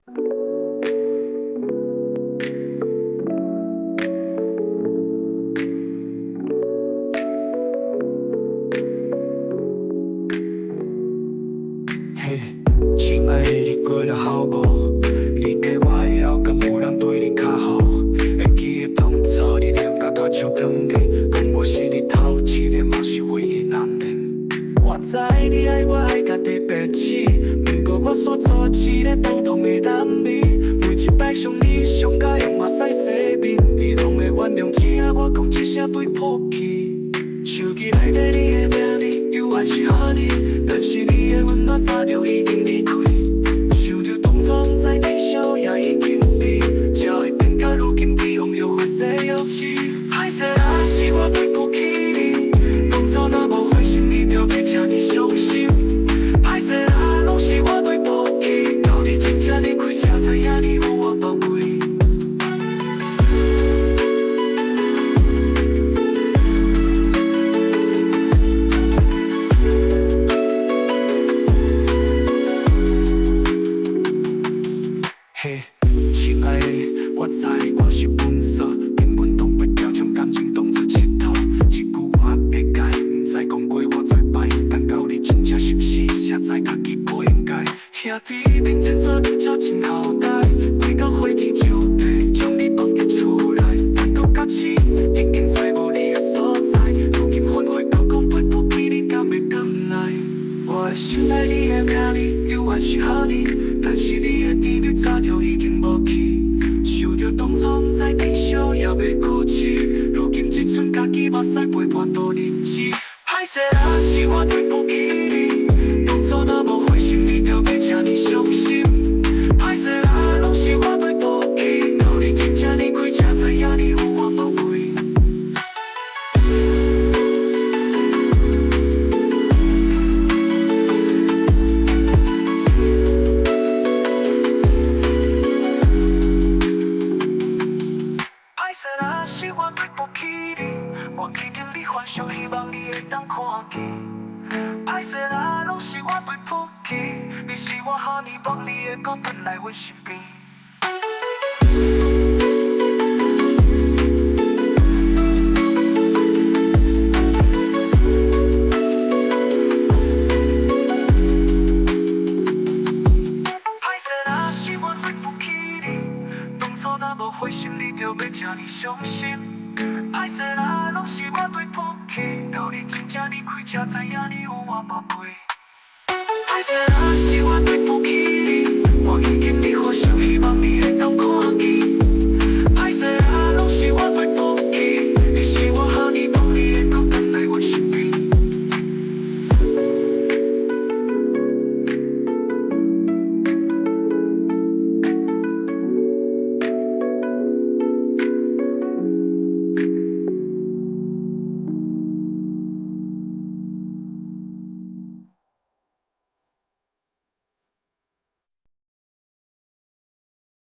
嘿，亲爱的，你过得好无？你跟我的后，敢有人对你较好？会记得当初你念甲大笑堂的，讲我是你头一个，嘛是唯一男人。我知你爱我爱甲特别深，不过我所做一个普通的男儿，每一摆想你上甲用目屎洗面，你拢会原谅，只要我讲一声对不起。手机内底你的名字，犹原是honey，但是你的温暖早就已经离开。想着当初不知地少也已经离，才会变到如今被用又会西又起。歹势啊，是我对不起你，当初若无花心，你就别这呢伤心。歹势啊，拢是我对不起，到底真正离开才知影你有我宝贝。嘿，亲爱的，我知我是笨傻，根本当袂了，将感情当作佚佗。一句我会改，不知讲过我做摆，但到你真正是不是，才知家己不应该。兄弟面前做人才真好待，回到火气就地，将你放入厝内，难道假期已经找无你的所在？如今反悔到讲对不起，你敢会回来？我的心内你的名字，犹原是honey。但是你的甜蜜早就已经无去，想着当初不知地少也袂哭泣，如今只剩家己目屎陪伴度日子。歹势啊，是我对不起你，当初若无花心，你就别这呢伤心。歹势啊，拢是我对不起，到你真正离开才知影你有我宝贝。歹势啊，是我对不起你，我已经离幻想，希望你会当看见。歹势啊，拢是我对不起，你是我好你望你会搁转来阮身边。歹势啊，是我对不起你，当初若无花心，你就别这呢伤心。歹势啊，拢是我对不起，到你真正离开才知影你有我宝贝。歹势啊，是我对不起你，我已经离幻想，希望你会当看